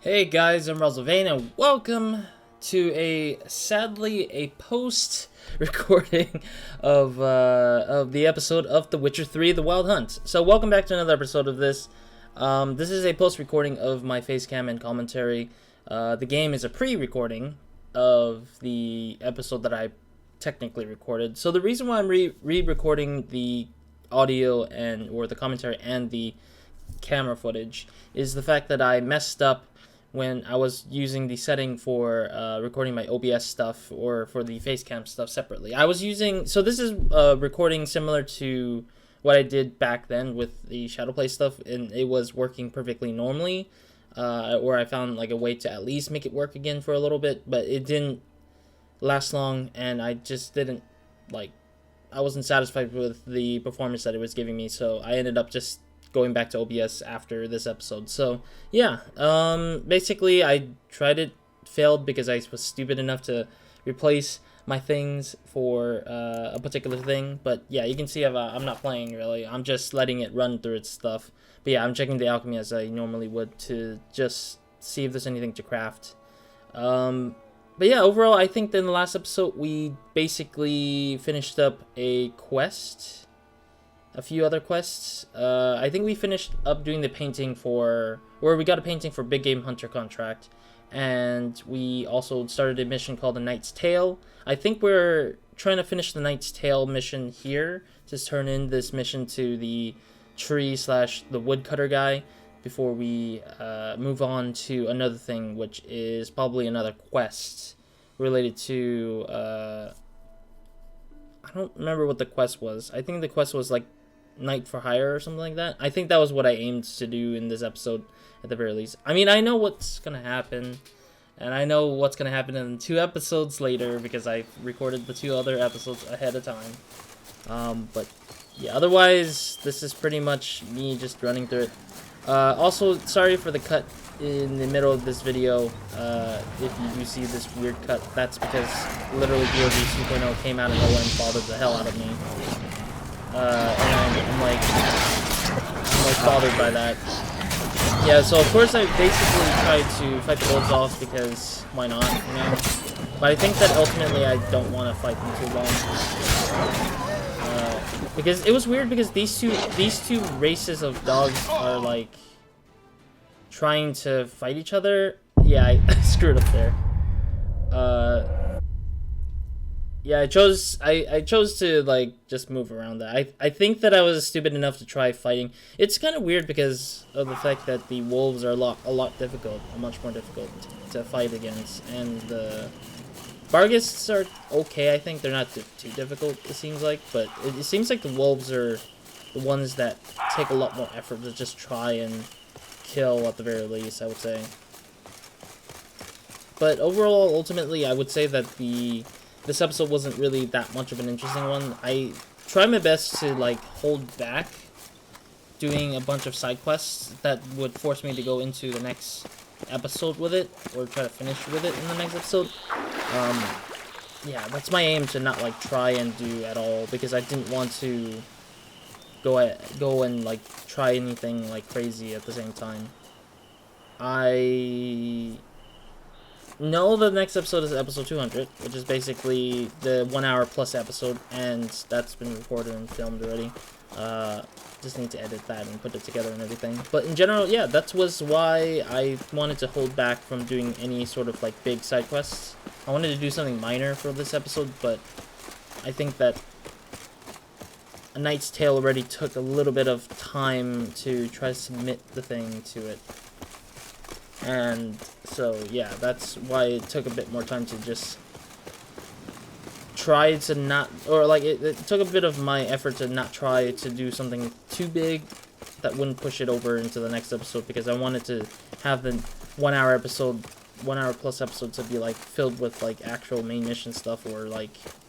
Hey guys, I'm Russell Vane, and welcome to sadly a post recording of the episode of The Witcher 3: The Wild Hunt. So welcome back to another episode of this. This is a post recording of my facecam and commentary. The game is a pre-recording of the episode that I technically recorded. So the reason why I'm re-recording the audio or the commentary and the camera footage is the fact that I messed up when I was using the setting for recording my OBS stuff or for the facecam stuff separately. I was using, so this is recording similar to what I did back then with the Shadowplay stuff, and it was working perfectly normally, or I found like a way to at least make it work again for a little bit, but it didn't last long, and I just didn't, I wasn't satisfied with the performance that it was giving me, so I ended up just going back to OBS after this episode. So yeah, basically I tried it, failed because I was stupid enough to replace my things for a particular thing. But yeah, you can see I'm not playing really. I'm just letting it run through its stuff. But yeah, I'm checking the alchemy as I normally would to just see if there's anything to craft. But yeah, overall, I think that in the last episode we basically finished up a quest. A few other quests. I think we finished up doing the painting we got a painting for Big Game Hunter contract, and we also started a mission called the Knight's Tale. I think we're trying to finish the Knight's Tale mission here, to turn in this mission to the tree/the woodcutter guy before we move on to another thing, which is probably another quest related to I don't remember what the quest was. I think the quest was like Knight for Hire or something like that. I think that was what I aimed to do in this episode at the very least. I mean, I know what's gonna happen, and I know what's gonna happen in 2 episodes later because I recorded the 2 other episodes ahead of time. But yeah, otherwise this is pretty much me just running through it. Also, sorry for the cut in the middle of this video. If you do see this weird cut, that's because literally DOD 2.0 came out of nowhere and bothered the hell out of me. And I'm like bothered by that. Yeah, so of course I basically tried to fight the wolves off because why not, you know? But I think that ultimately I don't want to fight them too long. Because it was weird because these two races of dogs are like trying to fight each other. Yeah, I screwed up there. Yeah, I chose to like just move around that. I think that I was stupid enough to try fighting. It's kind of weird because of the fact that the wolves are a lot difficult, much more difficult to fight against, and the Barghists are okay. I think they're not too difficult. It seems like, but it seems like the wolves are the ones that take a lot more effort to just try and kill at the very least, I would say. But overall, ultimately, I would say that this episode wasn't really that much of an interesting one. I tried my best to like hold back doing a bunch of side quests that would force me to go into the next episode with it, or try to finish with it in the next episode. Yeah, that's my aim, to not like try and do at all, because I didn't want to go and like try anything like crazy at the same time. I know the next episode is episode 200, which is basically the 1 hour plus episode, and that's been recorded and filmed already. Just need to edit that and put it together and everything. But in general, yeah, that was why I wanted to hold back from doing any sort of like big side quests. I wanted to do something minor for this episode, but I think that A Knight's Tale already took a little bit of time to try to submit the thing to it. And so, yeah, that's why it took a bit more time to just try to not, or like it took a bit of my effort to not try to do something too big that wouldn't push it over into the next episode, because I wanted to have the 1 hour plus episode to be like filled with like actual main mission stuff, or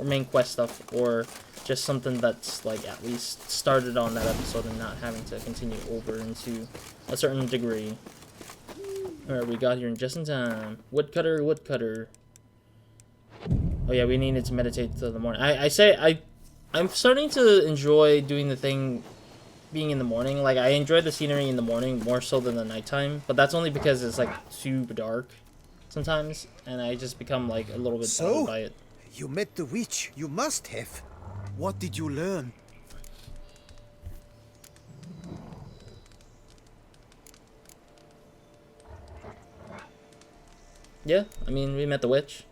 main quest stuff, or just something that's like at least started on that episode and not having to continue over into a certain degree. Alright, we got here just in time. Woodcutter. Oh yeah, we needed to meditate till the morning. I'm starting to enjoy doing the thing being in the morning. Like, I enjoy the scenery in the morning more so than the nighttime, but that's only because it's like super dark sometimes, and I just become like a little bit bothered by it. You met the witch. You must have. What did you learn? Yeah, I mean, we met the witch.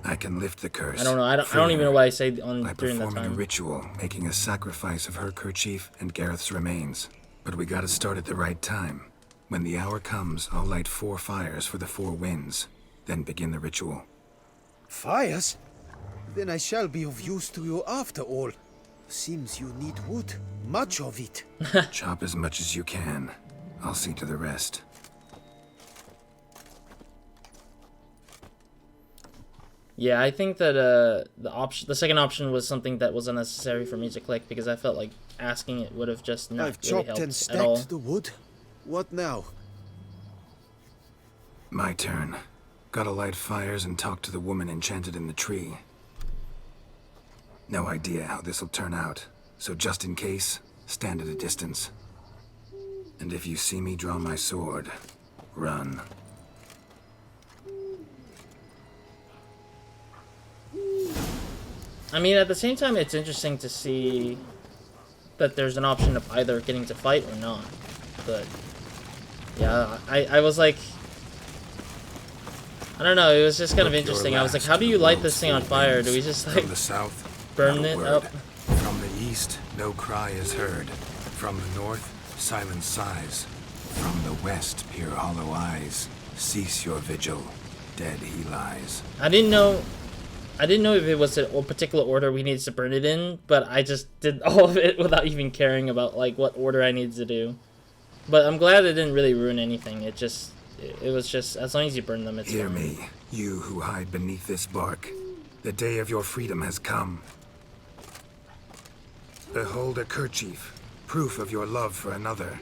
I can lift the curse. I don't know. I don't even know what I say on by during that performing a time. ritual, making a sacrifice of her kerchief and Gareth's remains. But we gotta start at the right time. When the hour comes, I'll light 4 fires for the 4 winds, then begin the ritual. Fires? Then I shall be of use to you after all. Seems you need wood. Much of it. Chop as much as you can. I'll see to the rest. Yeah, I think that the second option was something that was unnecessary for me to click, because I felt like asking it would have just not I've really chopped helped and at all. stacked the wood. What now? My turn. Gotta light fires and talk to the woman enchanted in the tree. No idea how this'll turn out, so just in case, stand at a distance. And if you see me draw my sword, run. I mean, at the same time, it's interesting to see that there's an option of either getting to fight or not. But yeah, I was like, I don't know, it was just kind of interesting. I was like, how do you light this thing on fire? Do we just like from the south, burn not a it word. up? From the east, no cry is heard. From the north, silence sighs. From the west, peer hollow eyes. Cease your vigil, dead he lies. I didn't know if it was a particular order we needed to burn it in, but I just did all of it without even caring about like what order I needed to do. But I'm glad it didn't really ruin anything. It was just, as long as you burn them, it's Hear fine. me, you who hide beneath this bark. The day of your freedom has come. Behold a kerchief, proof of your love for another.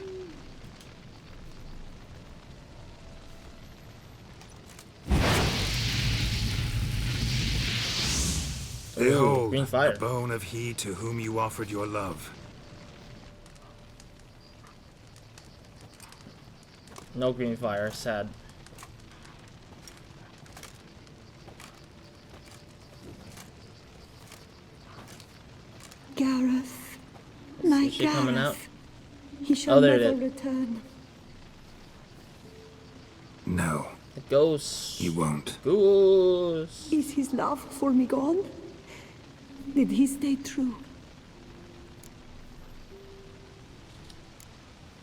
Behold, green fire. the bone of he to whom you offered your love. No green fire, sad. Gareth, my Is she coming out? Gareth. He shall Oh, there it never is. return. No, The ghost. he won't. Goose. Is his love for me gone? Did he stay true?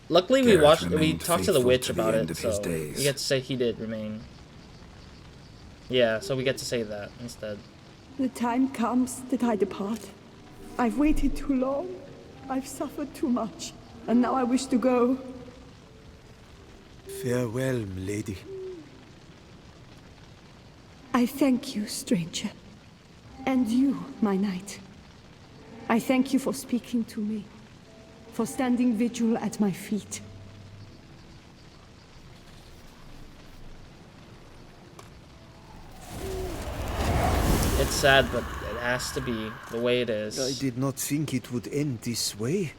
Luckily, we Gareth watched. We remained talked to the faithful witch to the about end it, of his so days. we get to say he did remain. Yeah, so we get to say that instead. The time comes that I depart. I've waited too long. I've suffered too much. And now I wish to go. Farewell, lady. I thank you, stranger. And you, my knight. I thank you for speaking to me. For standing vigil at my feet. It's sad, but it has to be the way it is. I did not think it would end this way.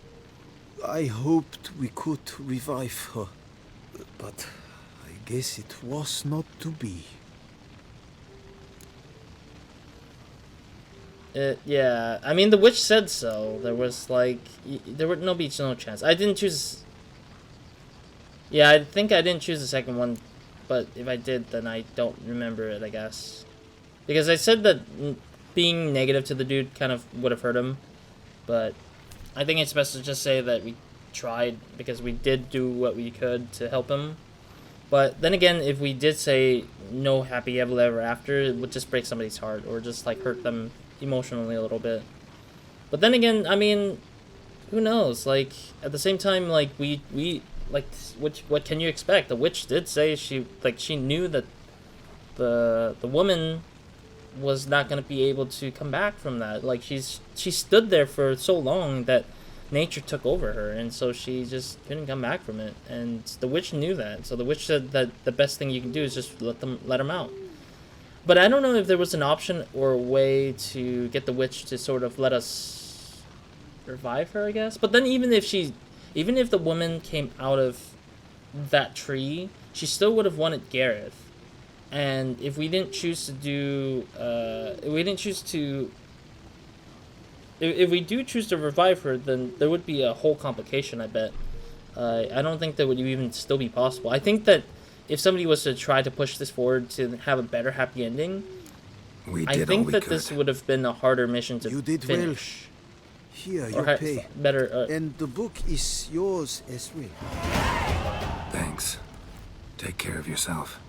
I hoped we could revive her. But I guess it was not to be. Yeah, I mean, the witch said so. There was like, there would no chance. I didn't choose. Yeah, I think I didn't choose the second one, but if I did, then I don't remember it, I guess. Because I said that being negative to the dude kind of would have hurt him, but I think it's best to just say that we tried, because we did do what we could to help him. But then again, if we did say no happy ever after, it would just break somebody's heart, or just like hurt them emotionally a little bit. But then again, I mean, who knows? Like, at the same time, like we like, what can you expect? The witch did say she knew that the woman was not going to be able to come back from that. Like, she stood there for so long that nature took over her, and so she just couldn't come back from it. And the witch knew that, so the witch said that the best thing you can do is just let them out. But I don't know if there was an option or a way to get the witch to sort of let us revive her, I guess. But then even if the woman came out of that tree, she still would have wanted Gareth. And if we didn't choose to do, if we do choose to revive her, then there would be a whole complication, I bet. I don't think that would even still be possible. I think that if somebody was to try to push this forward to have a better happy ending, I think that this would have been a harder mission to finish. Here, your pay. Better. And the book is yours as well. Thanks. Take care of yourself.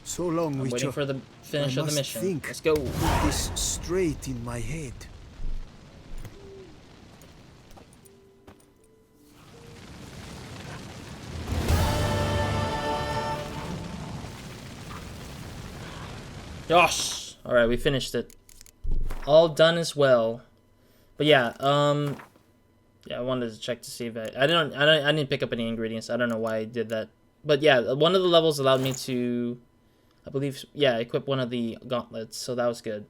So long, I'm waiting for the finish of the mission. Let's go. Put this straight in my head. Josh! Alright, we finished it. All done as well. But yeah, yeah, I wanted to check to see if I didn't pick up any ingredients. I don't know why I did that. But yeah, one of the levels allowed me to, I believe, yeah, equip one of the gauntlets, so that was good.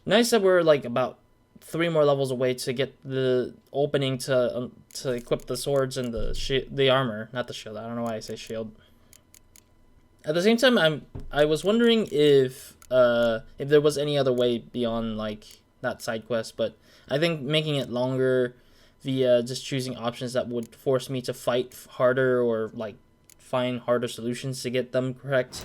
Nice that we're like about 3 more levels away to get the opening to equip the swords and the armor, not the shield. I don't know why I say shield. At the same time, I was wondering if there was any other way beyond like that side quest, but I think making it longer via just choosing options that would force me to fight harder or like find harder solutions to get them correct,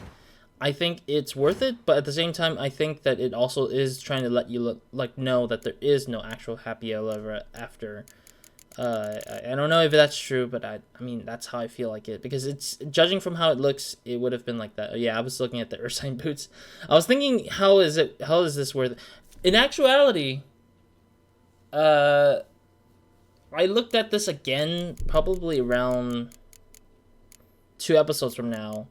I think it's worth it. But at the same time, I think that it also is trying to let you know that there is no actual happy ever after. I don't know if that's true, but I mean that's how I feel like it, because it's, judging from how it looks, it would have been like that. Oh, yeah, I was looking at the Ursine boots. I was thinking, how is this worth it? In actuality, I looked at this again probably around 2 episodes from now,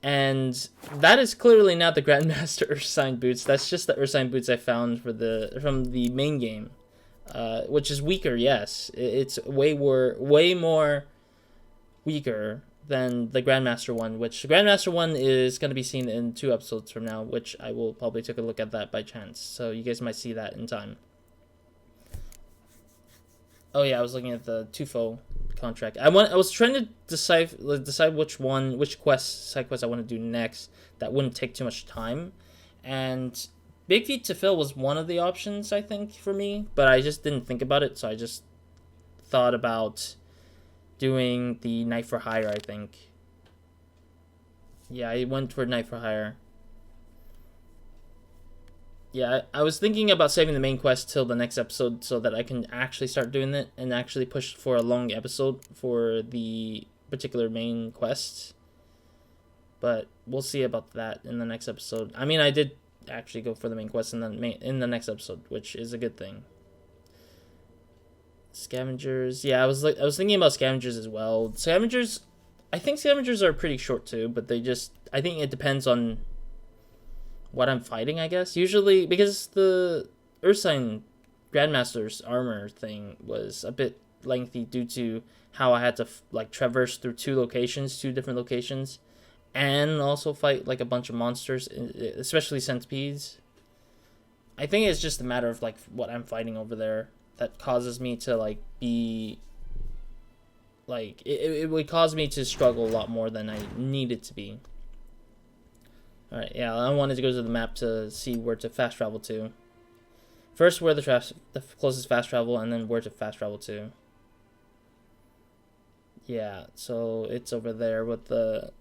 and that is clearly not the Grandmaster Ursine boots. That's just the Ursine boots I found from the main game. Which is weaker, yes. It's way more weaker than the Grandmaster one, which the Grandmaster one is going to be seen in 2 episodes from now, which I will probably take a look at that by chance. So you guys might see that in time. Oh yeah, I was looking at the Tufo contract. I was trying to decide which side quest I want to do next that wouldn't take too much time, and Big Feet to Fill was one of the options, I think, for me, but I just didn't think about it, so I just thought about doing the Knight for Hire, I think. Yeah, I went for Knight for Hire. Yeah, I was thinking about saving the main quest till the next episode so that I can actually start doing it and actually push for a long episode for the particular main quest. But we'll see about that in the next episode. I mean, I did actually go for the main quest in the next episode, which is a good thing. Scavengers, yeah, I was thinking about scavengers as well. I think scavengers are pretty short too, but I think it depends on what I'm fighting, I guess. Usually, because the Ursine Grandmaster's armor thing was a bit lengthy due to how I had to like traverse through 2 different locations, and also fight like a bunch of monsters, especially centipedes. I think it's just a matter of like what I'm fighting over there that causes me to like be like it would cause me to struggle a lot more than I needed to be. Alright, yeah, I wanted to go to the map to see where to fast travel to. First, where the closest fast travel, and then where to fast travel to. Yeah, so it's over there with the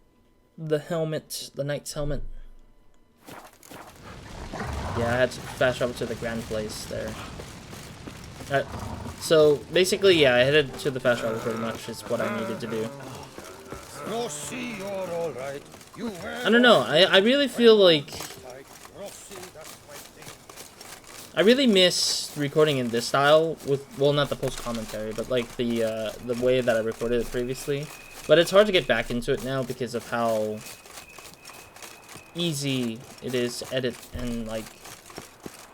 helmet, the knight's helmet. Yeah, I had to fast travel to the grand place there. Alright, so basically, yeah, I headed to the fast travel pretty much, is what I needed to do. Rossi, you're all right. I don't know, I really feel like I really miss recording in this style with, well, not the post commentary, but like the way that I recorded it previously. But it's hard to get back into it now because of how easy it is to edit and like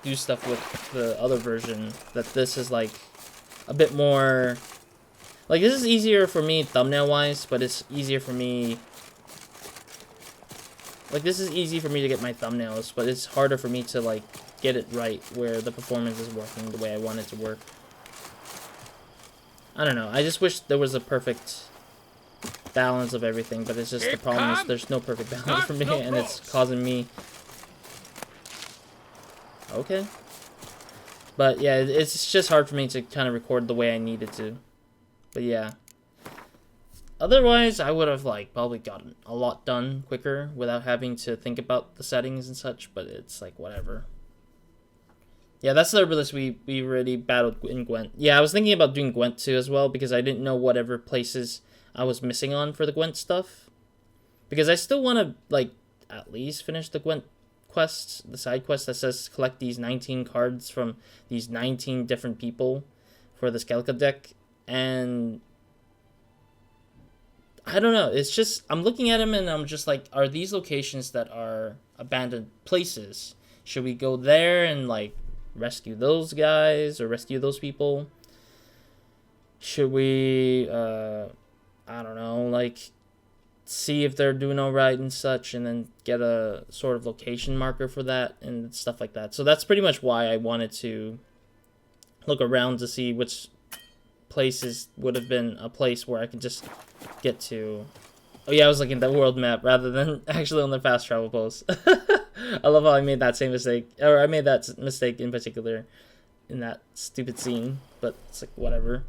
do stuff with the other version. That this is like a bit more, like this is easier for me thumbnail wise, but it's easier for me, like this is easy for me to get my thumbnails, but it's harder for me to like get it right where the performance is working the way I want it to work. I don't know. I just wish there was a perfect balance of everything, but it's just the problem is there's no perfect balance for me, and it's causing me... Okay. But yeah, it's just hard for me to kind of record the way I needed to. But yeah. Otherwise, I would have like probably gotten a lot done quicker without having to think about the settings and such, but it's like whatever. Yeah, that's the herbalist we already battled in Gwent. Yeah, I was thinking about doing Gwent too as well, because I didn't know whatever places I was missing on for the Gwent stuff. Because I still want to, like, at least finish the Gwent quest, the side quest that says collect these 19 cards from these 19 different people for the Skelka deck. And I don't know, it's just, I'm looking at them and I'm just like, are these locations that are abandoned places? Should we go there and, like, rescue those guys or rescue those people? Should we I don't know, like see if they're doing all right and such, and then get a sort of location marker for that and stuff like that. So that's pretty much why I wanted to look around to see which places would have been a place where I could just get to. Oh yeah, I was looking at the world map rather than actually on the fast travel post. I love how I made that same mistake, or I made that mistake in particular in that stupid scene, but it's like whatever.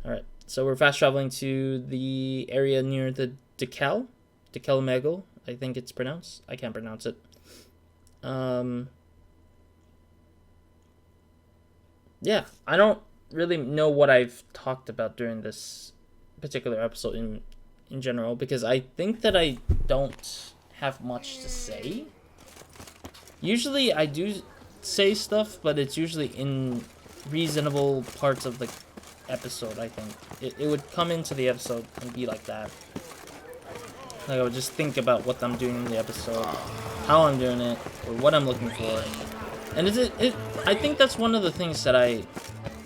Alright, so we're fast traveling to the area near the Ducal Megal, I think it's pronounced. I can't pronounce it. Yeah, I don't really know what I've talked about during this particular episode in general, because I think that I don't have much to say. Usually I do say stuff, but it's usually in reasonable parts of the episode. I think it would come into the episode and be like that. Like I would just think about what I'm doing in the episode, how I'm doing it, or what I'm looking for. And I think that's one of the things that I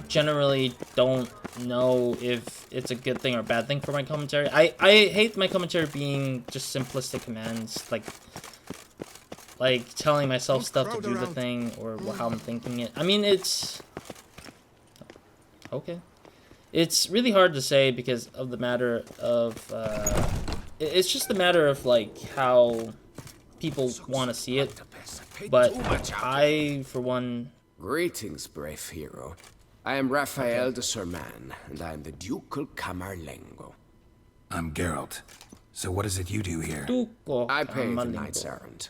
generally don't know if it's a good thing or bad thing for my commentary. I hate my commentary being just simplistic commands, like telling myself stuff to do the thing or how I'm thinking it. I mean, it's okay. It's really hard to say because of the matter of it's just a matter of like how people want to see it. But I, for one... Greetings, brave hero. I am Raphael de Serman, and I am the Ducal Camarlengo. I'm Geralt. So what is it you do here? I pay the knight's errand.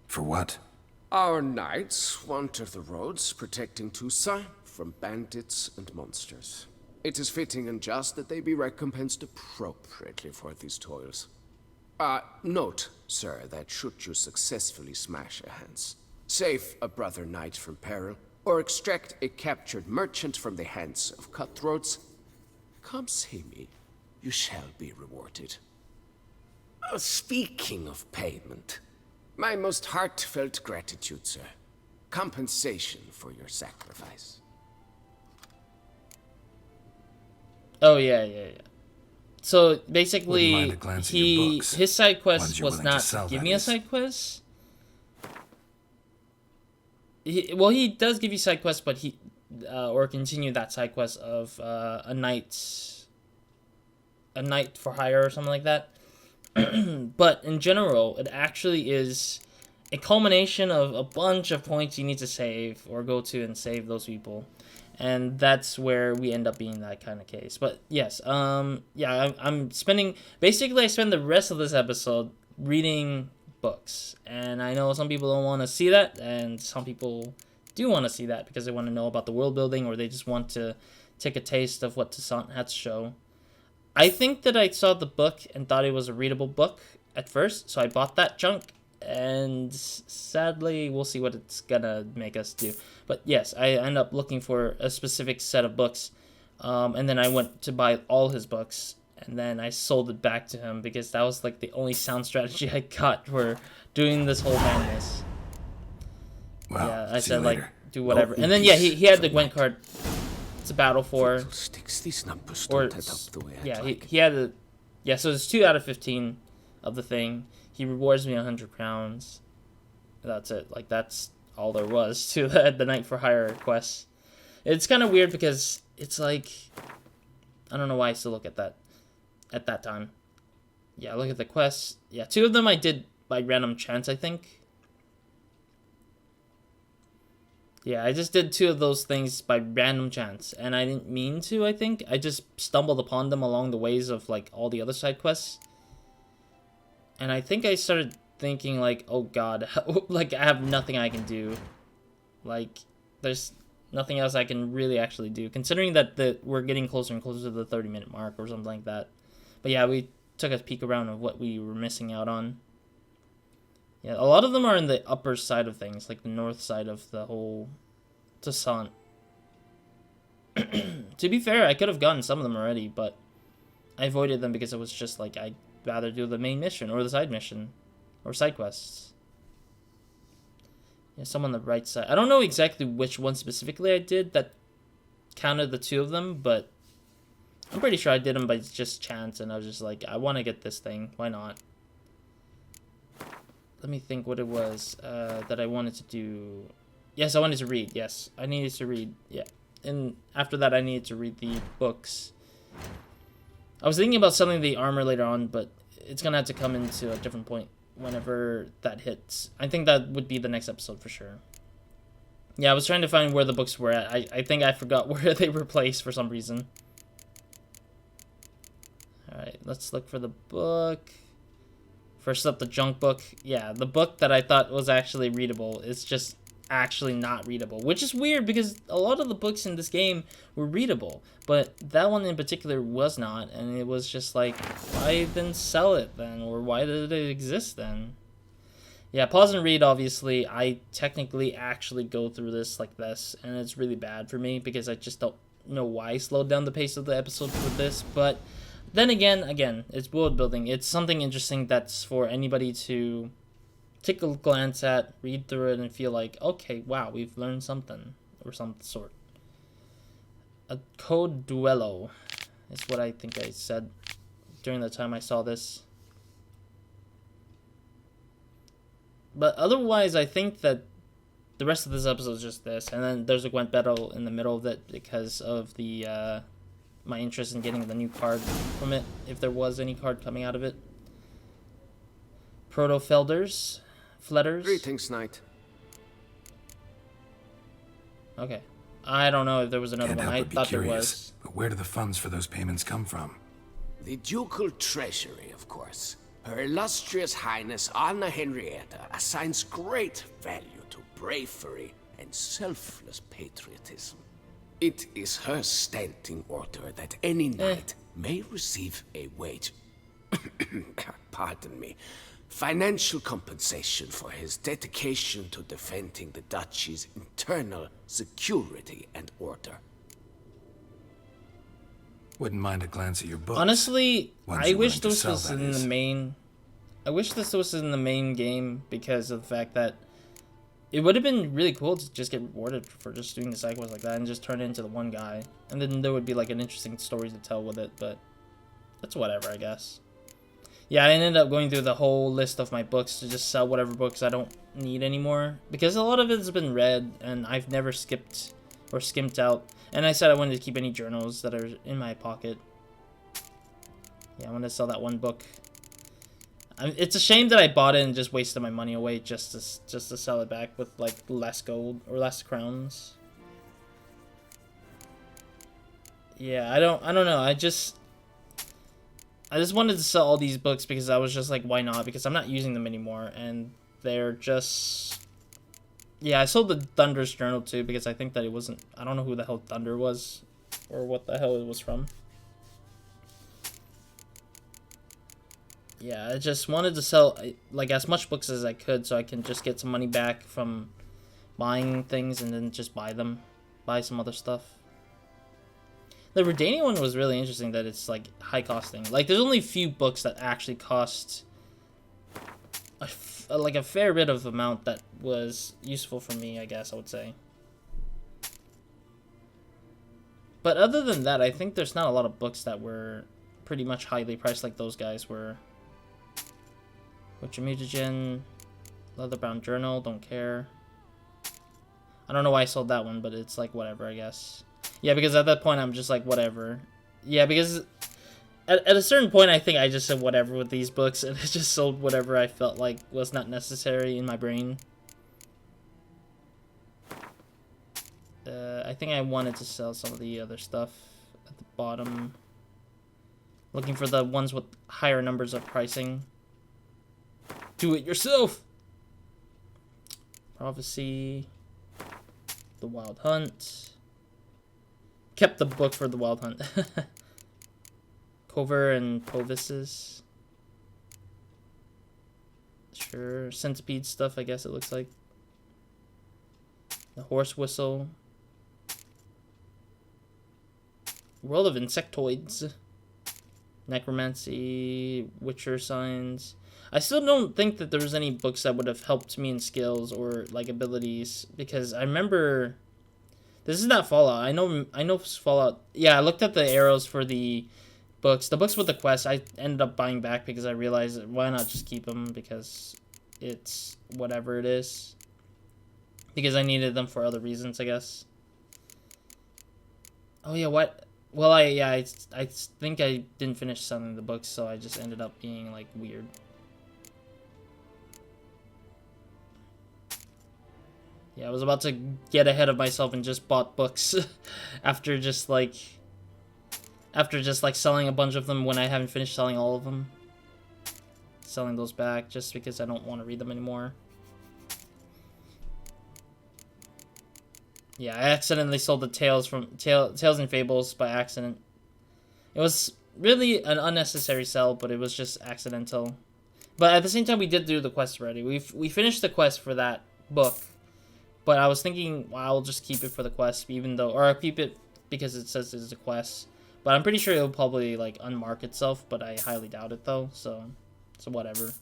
For what? Our knights wander the roads, protecting Tusa from bandits and monsters. It is fitting and just that they be recompensed appropriately for these toils. Note, sir, that should you successfully smash a Hans, save a brother knight from peril, or extract a captured merchant from the hands of cutthroats, come see me. You shall be rewarded. Speaking of payment, my most heartfelt gratitude, sir. Compensation for your sacrifice. Oh, yeah. So, basically, his his side quest was not to give me a side quest. He does give you side quests, but or continue that side quest of a knight for hire or something like that. But in general, it actually is a culmination of a bunch of points you need to save or go to and save those people. And that's where we end up being that kind of case. But yes, yeah, I'm spending... Basically, I spend the rest of this episode reading books. And I know some people don't want to see that, and some people do want to see that because they want to know about the world building, or they just want to take a taste of what Toussaint had to show. I think that I saw the book and thought it was a readable book at first, so I bought that junk. And sadly, we'll see what it's gonna make us do. But yes, I end up looking for a specific set of books, and then I went to buy all his books, and then I sold it back to him because that was like the only sound strategy I got for doing this whole madness. Well, yeah, I said like do whatever, and then yeah, he had the Gwent card to battle for, or yeah, he had the so it's 2 out of 15 of the thing. He rewards me 100 crowns. That's it. Like, that's all there was to the Night for Hire quest. It's kind of weird because it's like, I don't know why I still look at that time. Yeah, look at the quests. Yeah, 2 of them I did by random chance, I think. Yeah, I just did 2 of those things by random chance, and I didn't mean to, I think. I just stumbled upon them along the ways of, like, all the other side quests. And I think I started thinking, like, oh god, like, I have nothing I can do. Like, there's nothing else I can really actually do, considering that we're getting closer and closer to the 30-minute mark or something like that. But yeah, we took a peek around of what we were missing out on. Yeah, a lot of them are in the upper side of things, like the north side of the whole Toussaint. To be fair, I could have gotten some of them already, but I avoided them because it was just like, I'd rather do the main mission or the side mission or side quests. Yeah, some on the right side. I don't know exactly which one specifically I did that counted the 2 of them, but I'm pretty sure I did them by just chance, and I was just like, I want to get this thing. Why not? Let me think what it was that I wanted to do. Yes, I wanted to read. Yes, I needed to read. Yeah. And after that, I needed to read the books. I was thinking about selling the armor later on, but it's going to have to come into a different point whenever that hits. I think that would be the next episode for sure. Yeah, I was trying to find where the books were at. I think I forgot where they were placed for some reason. Alright, let's look for the book. First up, the junk book. Yeah, the book that I thought was actually readable is just actually not readable, which is weird because a lot of the books in this game were readable, but that one in particular was not, and it was just like, why then sell it then, or why did it exist then? Yeah, pause and read, obviously. I technically actually go through this like this, and it's really bad for me because I just don't know why I slowed down the pace of the episode for this, but then again, it's world building. It's something interesting that's for anybody to take a glance at, read through it, and feel like, okay, wow, we've learned something, or some sort. A code duello is what I think I said during the time I saw this. But otherwise, I think that the rest of this episode is just this, and then there's a Gwent battle in the middle of it because of the my interest in getting the new card from it, if there was any card coming out of it. Proto-Felders. Fletters. Greetings, Knight. Okay. I don't know if there was another Can't one. help I but be thought curious, there was. but where do the funds for those payments come from? The Ducal Treasury, of course. Her illustrious Highness Anna Henrietta assigns great value to bravery and selfless patriotism. It is her standing order that any knight may receive a wage, pardon me, financial compensation for his dedication to defending the duchy's internal security and order. Wouldn't mind a glance at your books. Honestly, Ones I you're wish willing to this sell, was that in is. the main. I wish this was in the main game because of the fact that it would have been really cool to just get rewarded for just doing the side quests like that and just turn it into the one guy, and then there would be like an interesting story to tell with it. But that's whatever, I guess. Yeah, I ended up going through the whole list of my books to just sell whatever books I don't need anymore, because a lot of it has been read and I've never skipped or skimped out. And I said I wanted to keep any journals that are in my pocket. Yeah, I want to sell that one book. It's a shame that I bought it and just wasted my money away just to sell it back with like less gold or less crowns. Yeah, I don't know. I just wanted to sell all these books because I was just like, why not? Because I'm not using them anymore, and they're just... Yeah, I sold the Thunder's journal too because I think that it wasn't... I don't know who the hell Thunder was or what the hell it was from. Yeah, I just wanted to sell like as much books as I could so I can just get some money back from buying things and then just buy them. Buy some other stuff. The Redania one was really interesting that it's like high costing. Like there's only a few books that actually cost like a fair bit of amount that was useful for me, I guess I would say. But other than that, I think there's not a lot of books that were pretty much highly priced like those guys were. Which mutagen, Leather bound journal, don't care. I don't know why I sold that one, but it's like whatever, I guess. Yeah, because at that point I'm just like whatever. Yeah, because at a certain point I think I just said whatever with these books, and I just sold whatever I felt like was not necessary in my brain. I think I wanted to sell some of the other stuff at the bottom. Looking for the ones with higher numbers of pricing. Do it yourself! Prophecy. The Wild Hunt. Kept the book for the Wild Hunt. Cover and Povises. Sure. Centipede stuff, I guess it looks like. The Horse Whistle. World of Insectoids. Necromancy. Witcher Signs. I still don't think that there was any books that would have helped me in skills or like abilities, because I remember this is not Fallout. I know Fallout. Yeah, I looked at the arrows for the books. The books with the quests I ended up buying back because I realized why not just keep them, because it's whatever it is. Because I needed them for other reasons, I guess. Oh yeah, what? Well, I think I didn't finish selling the books, so I just ended up being like weird. Yeah, I was about to get ahead of myself and just bought books after just like selling a bunch of them when I haven't finished selling all of them. Selling those back just because I don't want to read them anymore. Yeah, I accidentally sold the Tales and Fables by accident. It was really an unnecessary sell, but it was just accidental. But at the same time, we did do the quest already. We finished the quest for that book. But I was thinking, well, I'll just keep it for the quest, even though, or I'll keep it because it says it's a quest. But I'm pretty sure it'll probably like unmark itself, but I highly doubt it though. So whatever.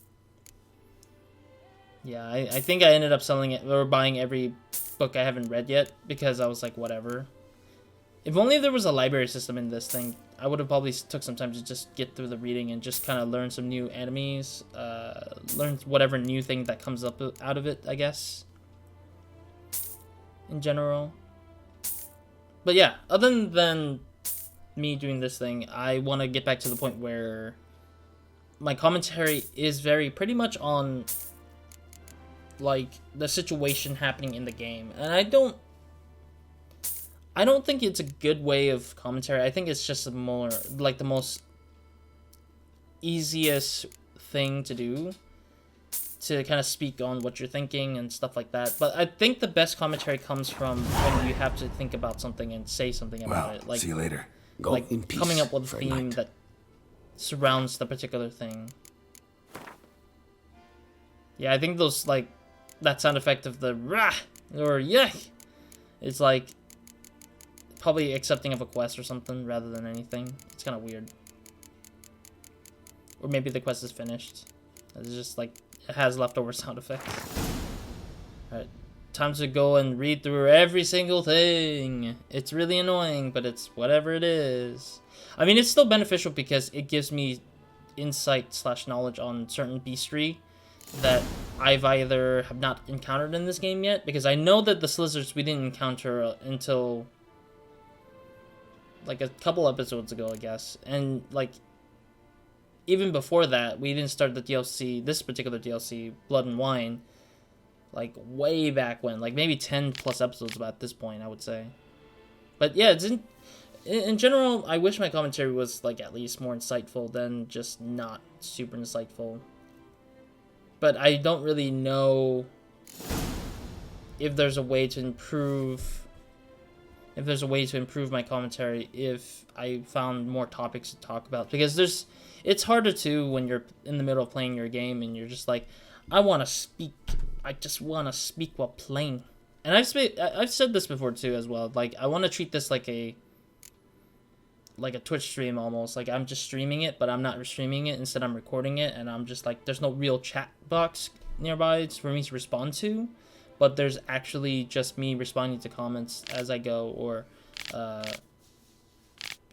Yeah, I think I ended up selling it or buying every book I haven't read yet because I was like, whatever. If only there was a library system in this thing, I would have probably took some time to just get through the reading and just kind of learn some new enemies, learn whatever new thing that comes up out of it, I guess. In general. But yeah, other than me doing this thing, I want to get back to the point where my commentary is pretty much on like the situation happening in the game, and I don't think it's a good way of commentary. I think it's just more like the most easiest thing to do, to kind of speak on what you're thinking and stuff like that. But I think the best commentary comes from when you have to think about something and say something about it. Like, see you later. Go like in peace, coming up with a theme Knight. that surrounds the particular thing. Yeah, I think those, like, that sound effect of the rah or yeah, it's like probably accepting of a quest or something rather than anything. It's kind of weird. Or maybe the quest is finished. It's just like it has leftover sound effects. Alright, time to go and read through every single thing. It's really annoying, but it's whatever it is. I mean, it's still beneficial because it gives me insight / knowledge on certain beastry that I've either have not encountered in this game yet, because I know that the Slizzards we didn't encounter until like a couple episodes ago, I guess. And like even before that, we didn't start the DLC, this particular DLC, Blood and Wine, like way back when, like maybe 10 plus episodes about this point, I would say. But yeah, it's in general, I wish my commentary was like at least more insightful than just not super insightful. But I don't really know if there's a way to improve my commentary if I found more topics to talk about, because it's harder to when you're in the middle of playing your game and you're just like, I just want to speak while playing. And I've said this before too as well, like I want to treat this like a Twitch stream almost. Like I'm just streaming it, but I'm not streaming it. Instead, I'm recording it, and I'm just like, there's no real chat box nearby for me to respond to, but there's actually just me responding to comments as I go, or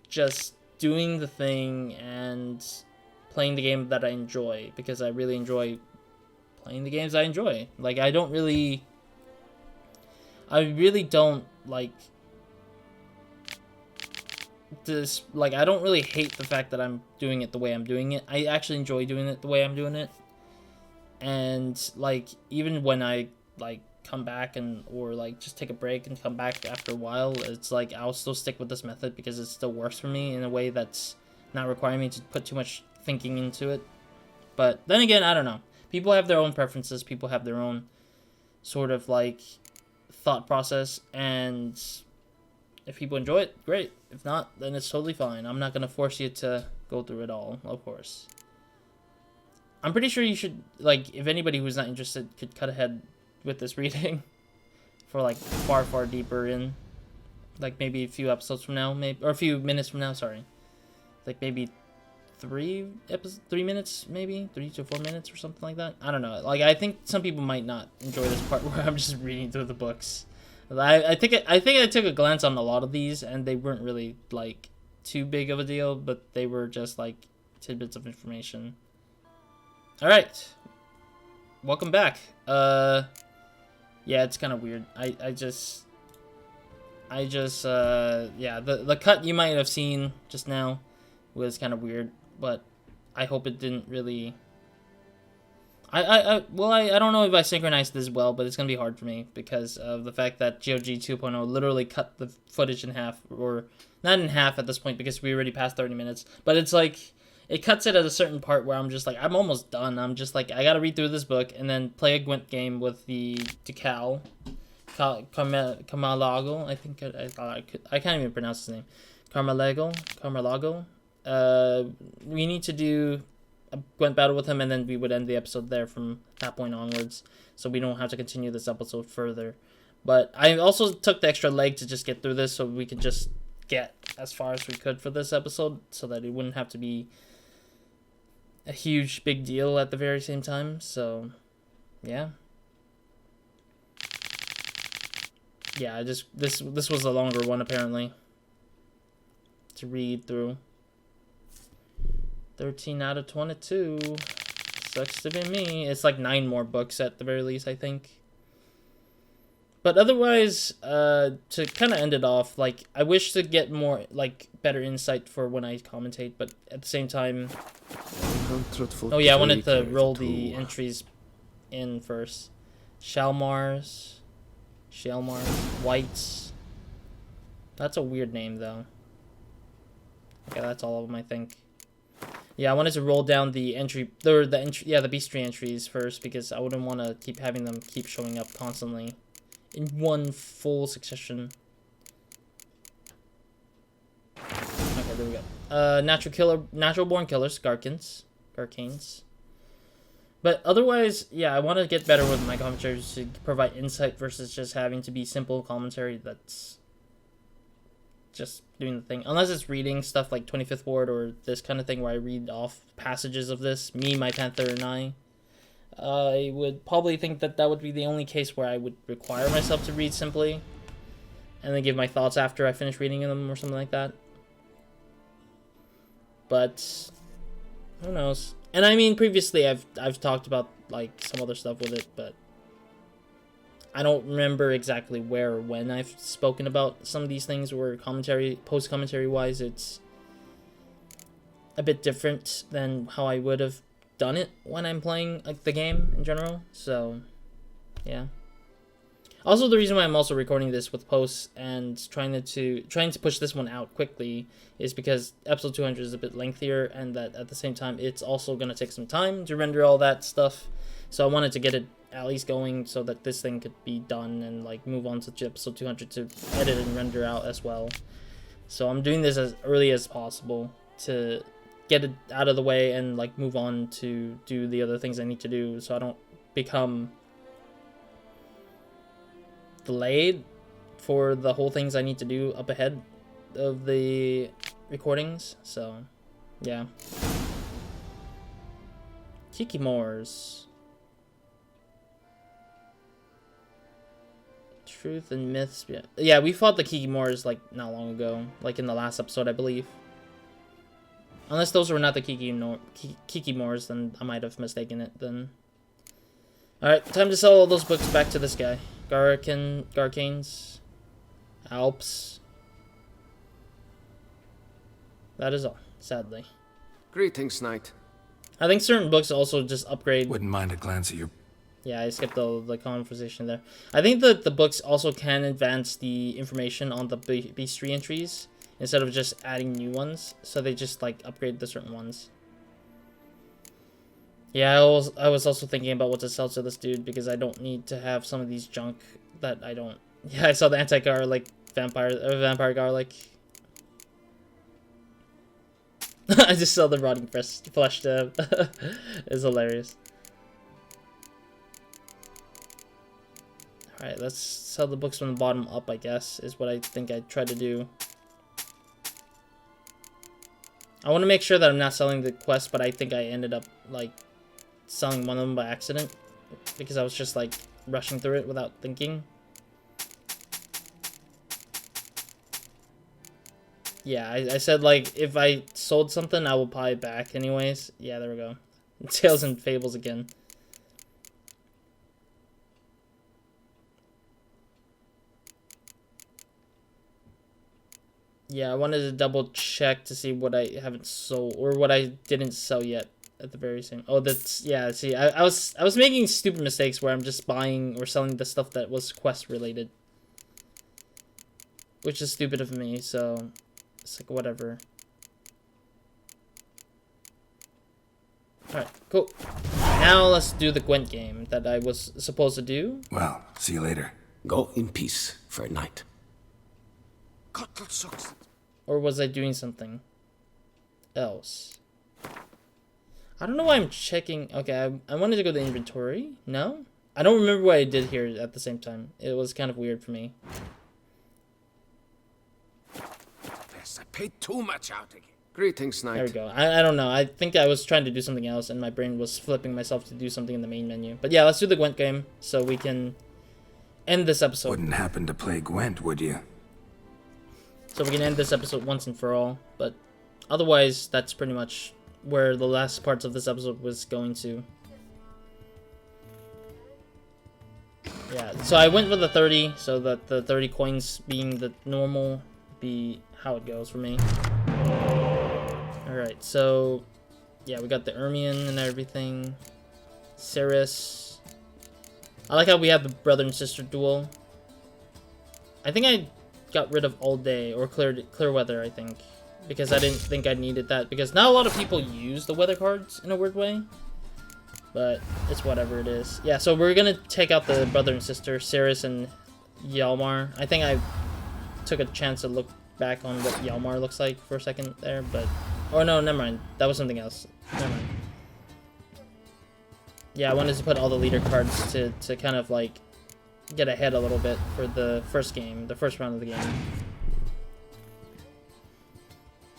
just doing the thing and playing the game that I enjoy, because I really enjoy playing the games I enjoy. Like, I really don't like this. Like, I don't really hate the fact that I'm doing it the way I'm doing it. I actually enjoy doing it the way I'm doing it. And like, even when I like come back or like just take a break and come back after a while, it's like I'll still stick with this method because it still works for me in a way that's not requiring me to put too much thinking into it. But then again, I don't know. People have their own preferences. People have their own sort of like thought process, and if people enjoy it, great. If not, then it's totally fine. I'm not gonna force you to go through it all, of course. I'm pretty sure you should, like, if anybody who's not interested could cut ahead with this reading for like far deeper in, like maybe a few episodes from now, maybe, or a few minutes from now, sorry, like maybe 3 minutes, maybe 3 to 4 minutes or something like that. I don't know. Like, I think some people might not enjoy this part where I'm just reading through the books. I think I took a glance on a lot of these, and they weren't really like too big of a deal, but they were just like tidbits of information. All right, welcome back. Yeah, it's kind of weird. I just yeah, the cut you might have seen just now was kind of weird, but I hope it didn't really. Well, I don't know if I synchronized this well, but it's gonna be hard for me because of the fact that GOG 2.0 literally cut the footage in half, or not in half at this point because we already passed 30 minutes. But it's like it cuts it at a certain part where I'm just like, I'm almost done. I'm just like, I gotta read through this book and then play a Gwent game with the Ducal, Carmalago. I think I can't even pronounce his name. Carmalago. We need to do a Gwent battle with him, and then we would end the episode there from that point onwards, so we don't have to continue this episode further. But I also took the extra leg to just get through this, so we could just get as far as we could for this episode, so that it wouldn't have to be a huge big deal at the very same time. So yeah, this was a longer one apparently to read through. 13 out of 22. Sucks to be me. It's like 9 more books at the very least, I think. But otherwise, to kind of end it off, like, I wish to get more, like, better insight for when I commentate, but at the same time... Oh yeah, I wanted to roll the entries in first. Shalmars, Whites. That's a weird name, though. Okay, that's all of them, I think. Yeah, I wanted to roll down the the bestiary entries first, because I wouldn't want to keep having them keep showing up constantly in one full succession. Okay, there we go. Natural born killers, Garcanes. But otherwise, yeah, I want to get better with my commentaries to provide insight versus just having to be simple commentary that's just doing the thing. Unless it's reading stuff like 25th Ward or this kind of thing where I read off passages of this, me, my Panther, and I would probably think that would be the only case where I would require myself to read simply and then give my thoughts after I finish reading them or something like that. But who knows? And I mean, previously I've talked about like some other stuff with it, but I don't remember exactly where or when I've spoken about some of these things where post-commentary wise, it's a bit different than how I would have done it when I'm playing like the game in general. So, yeah. Also, the reason why I'm also recording this with posts and trying to push this one out quickly is because episode 200 is a bit lengthier, and that at the same time it's also going to take some time to render all that stuff. So I wanted to get it at least going so that this thing could be done and like move on to episode 200 to edit and render out as well. So I'm doing this as early as possible to get it out of the way and like move on to do the other things I need to do, so I don't become delayed for the whole things I need to do up ahead of the recordings. So yeah. Kikimores. Truth and myths. Yeah, we fought the Kikimores like not long ago, like in the last episode, I believe. Unless those were not the Kikimores, then I might have mistaken it then. Alright, time to sell all those books back to this guy. Garcanes. Alps. That is all, sadly. Greetings, Knight. I think certain books also just upgrade. Wouldn't mind a glance at your... Yeah, I skipped the conversation there. I think that the books also can advance the information on the bestiary entries instead of just adding new ones. So they just like upgrade the certain ones. Yeah, I was also thinking about what to sell to this dude because I don't need to have some of these junk that I don't. Yeah, I saw the anti-garlic vampire garlic. I just saw the rotting flesh to it's hilarious. Alright, let's sell the books from the bottom up, I guess, is what I think I tried to do. I want to make sure that I'm not selling the quest, but I think I ended up, like, selling one of them by accident. Because I was just, like, rushing through it without thinking. Yeah, I said, like, if I sold something, I will buy it back anyways. Yeah, there we go. Tales and Fables again. Yeah, I wanted to double check to see what I haven't sold, or what I didn't sell yet at the very same... Oh, that's... Yeah, see, I was making stupid mistakes where I'm just buying or selling the stuff that was quest related. Which is stupid of me, so... It's like, whatever. Alright, cool. Now let's do the Gwent game that I was supposed to do. Well, see you later. Go in peace, fair knight. Or was I doing something else? I don't know why I'm checking. Okay, I wanted to go to the inventory. No? I don't remember what I did here at the same time. It was kind of weird for me. Yes, I paid too much out again. Greetings, Knight. There we go. I don't know. I think I was trying to do something else, and my brain was flipping myself to do something in the main menu. But yeah, let's do the Gwent game, so we can end this episode. Wouldn't happen to play Gwent, would you? So we can end this episode once and for all. But otherwise, that's pretty much where the last parts of this episode was going to. Yeah, so I went with the 30, so that the 30 coins being the normal be how it goes for me. Alright, so yeah, we got the Ermion and everything. Cirrus. I like how we have the brother and sister duel. I think I got rid of all day, or clear weather, I think, because I didn't think I needed that, because not a lot of people use the weather cards in a weird way, but it's whatever it is. Yeah, so we're gonna take out the brother and sister, Cirrus and Hjalmar. I think I took a chance to look back on what Hjalmar looks like for a second there, but... Oh no, never mind. That was something else. Never mind. Yeah, I wanted to put all the leader cards to kind of, like, get ahead a little bit for the first game, the first round of the game.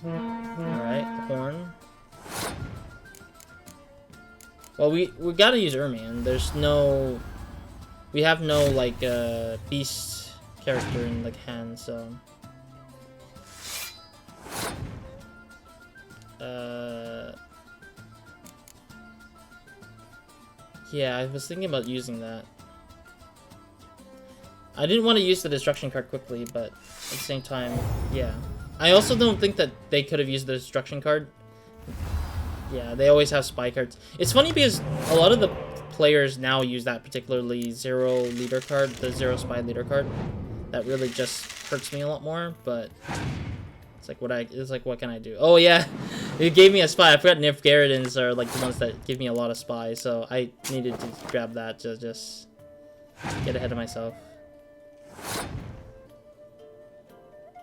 Alright, the horn. Well, we gotta use Ermion. There's no... We have no, like, beast character in, like, hand, so... Yeah, I was thinking about using that. I didn't want to use the destruction card quickly, but at the same time, yeah. I also don't think that they could have used the destruction card. Yeah, they always have spy cards. It's funny because a lot of the players now use that particularly zero leader card, the zero spy leader card. That really just hurts me a lot more, but it's like what can I do? Oh yeah, it gave me a spy. I forgot Nilfgaardens are like the ones that give me a lot of spies, so I needed to grab that to just get ahead of myself.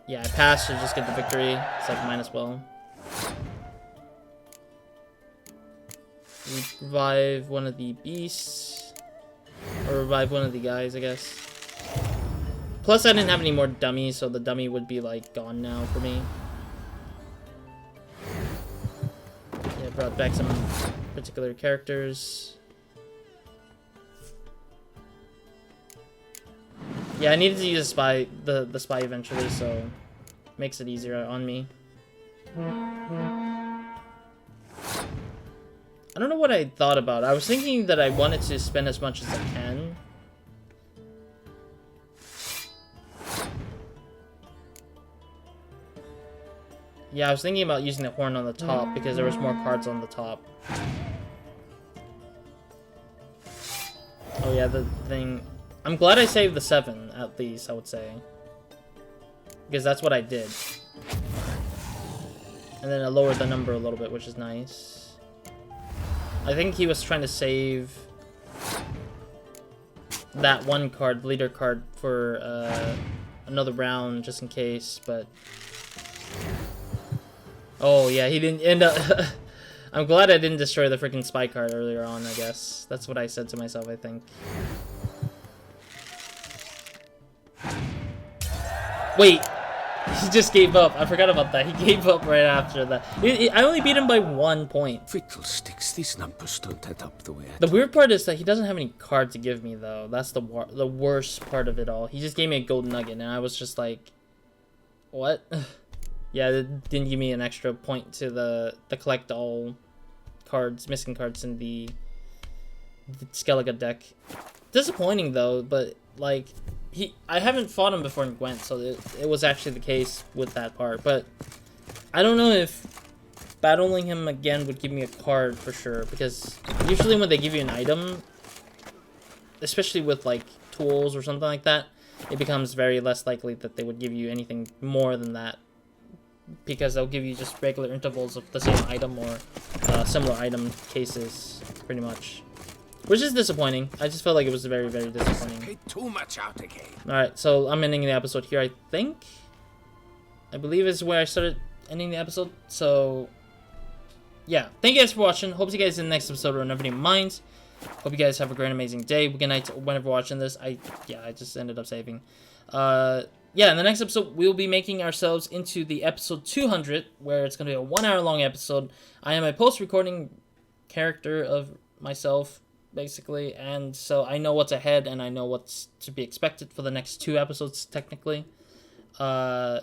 Yeah, I passed to just get the victory. It's like mine as well. Revive one of the beasts. Or revive one of the guys, I guess. Plus, I didn't have any more dummies, so the dummy would be, like, gone now for me. Yeah, brought back some particular characters. Yeah, I needed to use the spy eventually, so makes it easier on me. I don't know what I thought about. I was thinking that I wanted to spend as much as I can. Yeah, I was thinking about using the horn on the top because there was more cards on the top. Oh yeah, the thing... I'm glad I saved the 7, at least, I would say. Because that's what I did. And then I lowered the number a little bit, which is nice. I think he was trying to save that one card, leader card, for another round, just in case, but... Oh, yeah, he didn't end up... I'm glad I didn't destroy the freaking spy card earlier on, I guess. That's what I said to myself, I think. Wait! He just gave up. I forgot about that. He gave up right after that. I only beat him by 1 point. Fiddlesticks, these numbers don't add up the way I The weird part is that he doesn't have any cards to give me, though. That's the worst part of it all. He just gave me a gold nugget, and I was just like... What? Yeah, it didn't give me an extra point to the collect all cards, missing cards in the Skellige deck. Disappointing though, but like I haven't fought him before in Gwent, so it was actually the case with that part. But I don't know if battling him again would give me a card for sure, because usually when they give you an item, especially with like tools or something like that, it becomes very less likely that they would give you anything more than that, because they'll give you just regular intervals of the same item or similar item cases, pretty much. Which is disappointing. I just felt like it was very, very disappointing. paid too much out again. Alright, so I'm ending the episode here, I think. I believe is where I started ending the episode. So, yeah. Thank you guys for watching. Hope you guys in the next episode or nobody minds. Hope you guys have a great, amazing day. Good night whenever watching this. I just ended up saving. Yeah, in the next episode, we'll be making ourselves into the episode 200, where it's going to be a 1 hour long episode. I am a post-recording character of myself, basically, and so I know what's ahead, and I know what's to be expected for the next 2 episodes, technically. Yeah,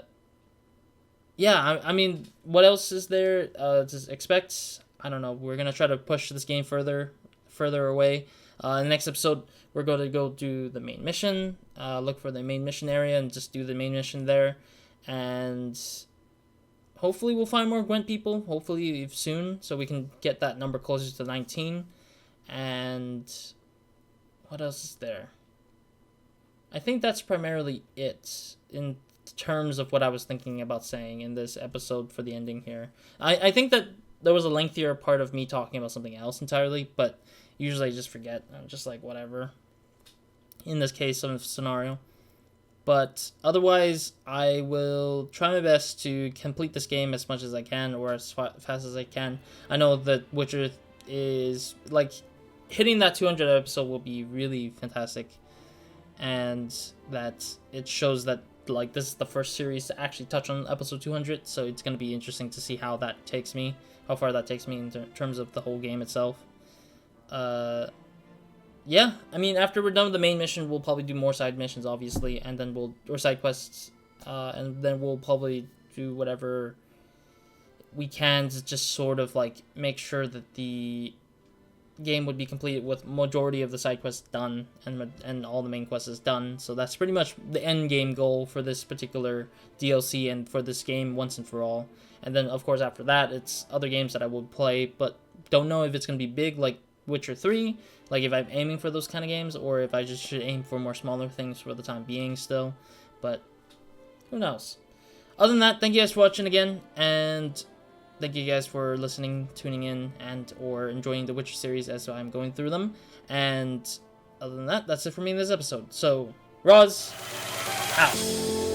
I mean, what else is there to expect? I don't know. We're going to try to push this game further away. In the next episode, we're going to go do the main mission, look for the main mission area, and just do the main mission there. And hopefully we'll find more Gwent people, hopefully soon, so we can get that number closer to 19. And what else is there? I think that's primarily it in terms of what I was thinking about saying in this episode for the ending here. I think that there was a lengthier part of me talking about something else entirely, but usually I just forget. I'm just like, whatever. In this case of scenario. But otherwise, I will try my best to complete this game as much as I can, or as fast as I can. I know that Witcher is, like, hitting that 200 episode will be really fantastic. And that it shows that, like, this is the first series to actually touch on episode 200. So it's going to be interesting to see how that takes me. How far that takes me in terms of the whole game itself. Yeah, I mean, after we're done with the main mission, we'll probably do more side missions, obviously, and then or side quests, and then we'll probably do whatever we can to just sort of, like, make sure that the game would be completed with majority of the side quests done, and all the main quests is done. So that's pretty much the end game goal for this particular DLC and for this game once and for all. And then, of course, after that, it's other games that I will play, but don't know if it's going to be big, like Witcher 3, like if I'm aiming for those kind of games, or if I just should aim for more smaller things for the time being still, but who knows. Other than that, thank you guys for watching again, and thank you guys for listening, tuning in, and or enjoying the Witcher series as I'm going through them. And other than that, that's it for me in this episode. So, Roz, out.